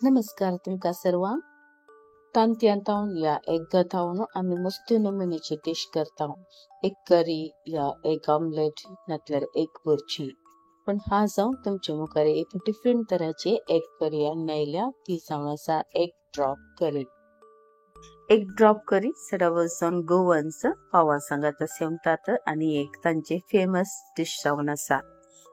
नमस्कार तुमका सर्वांक तांत्यांतावन या एक गथावन आम्ही मस्त नमुन्याची डिश करता एक करी या एक ऑमलेट नातल्यार एक भुर्जी पण हा जाऊन तुमचे मुखार एक डिफरंट तराची एक करी आयल्या ती जावन आसा एक ड्रॉप करी सडावल जावन गोवन्स पावा सांगात सेवतात आणि एक तांचे फेमस डिश जावन आसा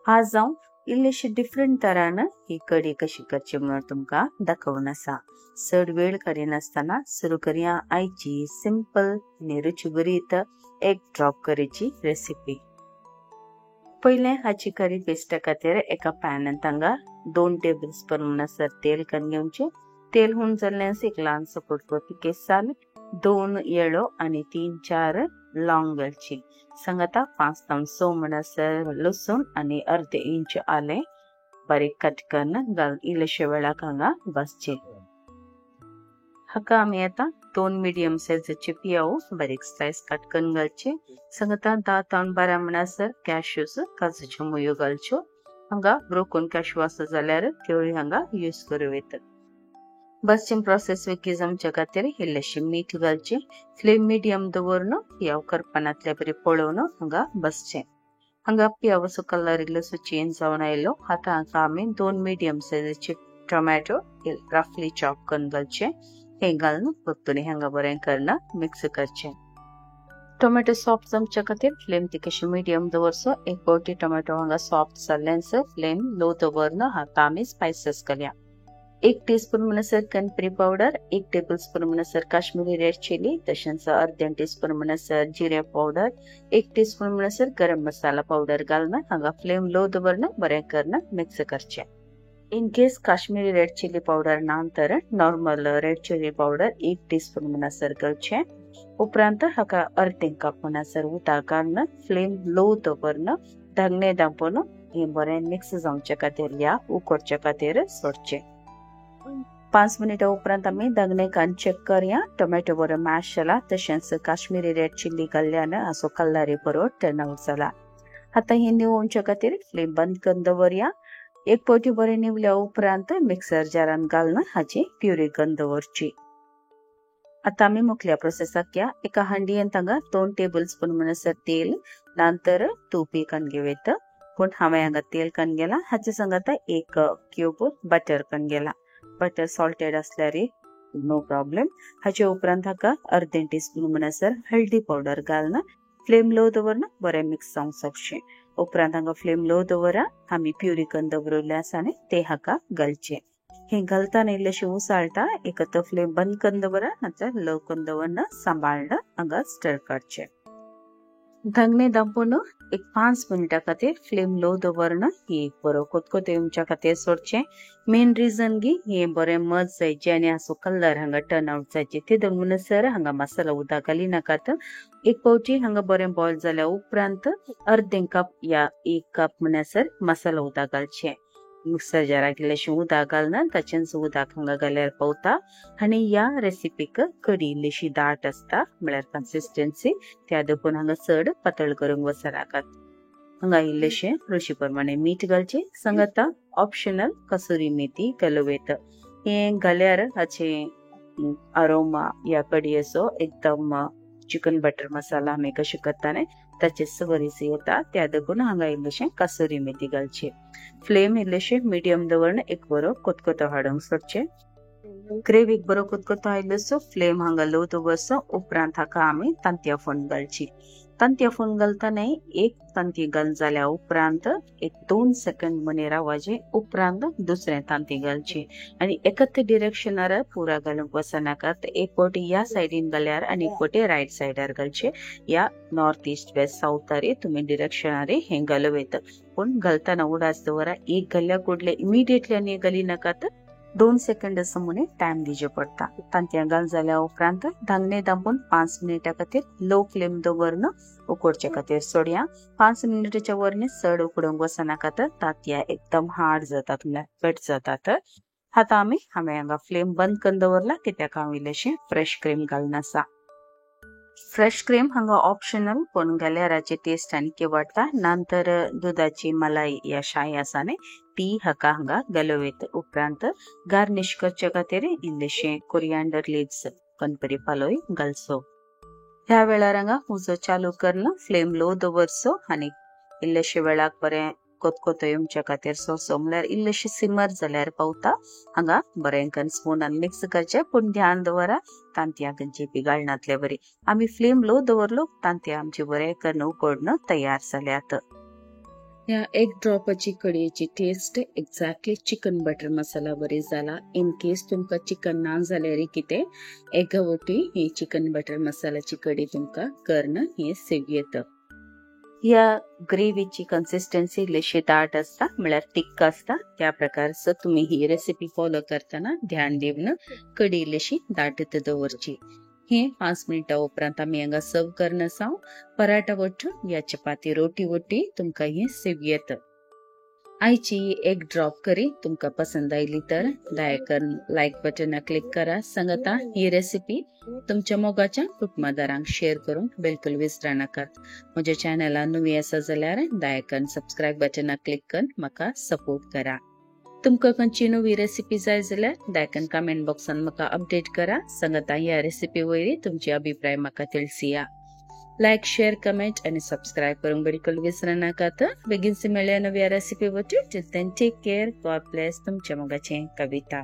हा जावन इल्लेशे डिफरंट तरान ही कडी कशी करची म्हणून तुमका दाखवून आसा चड वेळ करिनासतना सुरू करूया आयची सिंपल आणि रुचीभरीत एक ड्रॉप करीची रेसिपी। पहिले हाची करी पेस्ट खातीर एका पॅनान तांगा 2 टेबलस्पून म्हणसर तेल करून घेवचे। तेल होऊन जाल्ल्यास एक ल्हानसो कुडको केसाल 2 येळो आणि 3-4 लॉंग घालची सांगाता 5-6 म्हणसर लसूण आणि अर्धे इंच आले बारीक कट करून घाल इल्लेशे वेळाक हांगा बसचे। हाका आमी आता 2 मीडियम साइजचे पियाव बारीक स्लाइस कट करून घालचे सांगाता 10-12 म्हणसर कॅश्यूज काजूच्यो मुयो घालच्यो हांगा ब्रोकन कॅश्यू आसा जाल्यार त्योय हांगा यूज करूं येता। बसचे प्रोसेस वेकी जमच्या खातीर इल्लेशे मीठ घालचे फ्लेम मिडियम दवरून पियाव करपानातल्या बरे पळोवन हांगा बसचे। हांगा पियावचो कलर इल्लोसो चेंज जावन आयलो आता हांगा आमी 2 मीडियम साइजचे टोमॅटो रफली चॉप करून घालचे हे घालून परतून हांगा बरें करून मिक्स करचे। टोमॅटो सॉफ्ट जमच्या खातीर फ्लेम तिकेशी मिडियम दवरचो एक पावटी टोमॅटो हांगा सॉफ्ट जाल्ल्यानसर फ्लेम लो दवरून हाका आमी स्पायसेस घालया। 1 टीस्पून म्हणसर कनपरी पावडर 1 टेबलस्पून म्हणसर काश्मीरी रेड चिली तशेंच अर्धे टीस्पून म्हणसर जिरे पावडर 1 टीस्पून म्हणसर गरम मसाला पावडर घालून हांगा फ्लेम लो दवरून बरें करून मिक्स करचे। In case Kashmiri red chili powder ना तर normal red chili powder 1 teaspoon म्हणसर घालचे। उपरांत हाका अर्धे कप म्हणसर उदक घालून फ्लेम लो दवरून धागणे दांपोवन हे बरें मिक्स जावचे खातीर या उकडचे खातीर सोडचे। 5 मिनिटां उपरांत आमी धागणे घालून चेक करया टोमॅटो बरो मॅश जाला तशेंच काश्मीरी रेड चिली घाल्ल्यान हाचो कलर बरो टर्न आउट जाला। आता हे निवोवचे खातीर फ्लेम बंद करून दवरया। एक पावटी बरें निवल्या उपरांत मिक्सर जारान घालून हाची प्युरी करून दवरची। आता आमी मुखल्या प्रोसेसाक या एका हंडीयेन तांगा 2 टेबलस्पून म्हणसर तेल नंतर तूप करून घेवेत पण हांवें हांगा तेल करून गेला हाचे संगत एक क्यूब बटर करून गेला बटर सॉल्टेड असल्यार नो प्रॉब्लेम। हाचे उपरांत हाका अर्धे टीस्पून म्हणसर हळदी पावडर घालून फ्लेम लो दवरून बरें मिक्स जावंक शकचे। उपरांत हांगा फ्लेम लो दवरा आमी प्युरी करून दवरले आसा न्ही ते हाका घालचे। हे घालताना इल्लेशे उसाळटा एकत्र फ्लेम बंद करून दवरा नंतर लो करून दवरून सांबाळून हांगा स्टर करचे। धागणे दांपोवन एक 5 मिनिटां खातीर फ्लेम लो दवरून ही बरो कोतकोत येवच्या खातीर सोडचे। मेन रिजन की हे बरें मज जायचे आनी हाचो कलर हांगा टर्न आउट जायचे ते म्हणसर हांगा मसाला उदक घाली नाकात। एक पावटी हांगा बरें बॉयल जाल्या उपरांत अर्धे कप या 1 कप म्हणसर मसाला उदक घालचे। मिक्सर जाराक इल्लेशें उदक घालून ताचेंच उदक हांगा घाल्यार पावता आनी ह्या रेसिपीक कडी इल्लीशी दाट आसता म्हळ्यार कन्सिस्टन्सी त्या देखून हांगा चड पातळ करूंक वचनाकात। हांगा इल्लेशें रुची प्रमाणे मीठ घालचे सांगता ऑप्शनल कसुरी मेथी घालूं हे घाल्यार हाचे अरोमा या कडयेचो एकदम चिकन बटर मसाला आमी कशें करता न्ही ताचे बरीच येता त्या देखून हांगा इल्लेशें कसुरी मेथी घालचे। फ्लेम इल्लेशें मिडियम दवरून एक बरो कोतकोतो हाडूंक सोडचे। ग्रेवीक बरो कोतकोतो आयलोसो फ्लेम हांगा लो दवरचो उपरांत हाका आमी तांतयां फोडून घालची। तांतयां फोडून घालतना एक तांती घालून जाल्या उपरांत एक 2 सेकंड मने रावचे उपरांत दुसरें तांती घालची आनी एकच डिरेक्शनार पुरा घालूंक वचनाकात। एक पावटी या सायडीन घाल्यार आनी एक पावटी रायट सायडार घालचे या नॉर्थ ईस्ट वेस्ट साउथारी तुमी डिरेक्शनारी हे घालूं येता पण घालतना उडास दवरा एक घाल्या कुडले इमिडिएटली आनी घाली नाकात 2 सेकंड असं म्हणे टाइम दिजे पडता। तांतयां घाल जाल्या उपरांत धागणे दांपोवन 5 मिनिटां खातीर लो फ्लेम दवरून उकडचे खातीर सोडया। 5 मिनिटाच्या वरने चड उकडूंक वचनाकात तांतयां एकदम हार्ड जातात म्हळ्यार घट जातात। आता हांवें हांगा फ्लेम बंद करून दवरला कित्याक हांव इल्लेशें फ्रेश क्रीम घालून आसा। फ्रेश क्रीम हांगा ऑप्शनल पण गॅलराची टेस्ट आनी वाडटा नंतर दुधाची मलाई या शाय आसा न्ही ती हांगा घालून उपरांत गार्निश करचे खातीर इल्लेशे कोरिएंडर लीव्स कनपरी पालोय घालचो. ह्या वेळार हांगा उजो चालू करना फ्लेम लो दवरचो आनी इल्लेशे वेळाक बरें कोतकोतो येवचे खातीर सोंसो म्हळ्यार इल्लेशे सिमर जाल्यार पावता. हांगा बरें करून स्पूनान मिक्स करचे पण ध्यान दवरा तांतयां खंयची पिगाळनातले बरी. आमी फ्लेम लो दवरलो तांतयां आमची बरें करून उकडून तयार जाल्यात. ह्या एक ड्रॉपाची कडयेची टेस्ट एक्झॅक्टली चिकन बटर मसाला बरी जाला. इन केस तुमकां चिकन ना जाल्यार कितें एगा वटी ही चिकन बटर मसाल्याची कडी तुमकां कर्ण हे सेव येता. ह्या ग्रेव्हीची कन्सिस्टन्सी इल्लीशी दाट आसता म्हळ्यार थिक आसता. त्या प्रकारचं तुम्ही ही रेसिपी फॉलो करताना ध्यान दिवन कडी इल्लीशी दाटत दवरची. हे 5 मिनिटां उपरांत आमी हांगा सर्व करना साव पराठा वट्ट या चपाती रोटी वट्टी तुमकां हे सेव येता. आयची एक ड्रॉप करी तुमकां पसंद आयली तर दयाकन लायक बटन क्लिक करा. सांगता ही रेसिपी तुमच्या मोगाच्या कुटुंबदारांक शेअर करूंक बिलकुल विसरा नाकात. म्हज्या चॅनलान नवी आसा जाल्यार दयाकन सबस्क्राईब बटन क्लिक करून म्हाका सपोर्ट करा. तुमकां खंयची नवी रेसिपी जाय जाल्यार दयाकन कमेंट बॉक्सान म्हाका अपडेट करा. सांगता ह्या रेसिपी वयरी तुमचे अभिप्राय म्हाका ತಿಳಿಸಿया. लाइक शेअर कमेंट आणि सबस्क्राईब करूंक बिलकुल विसरा नाकात. बेगीनच मेळया नव्या रेसिपी वरती. Till then take care. God bless. तुमच्या मोगाचें कविता.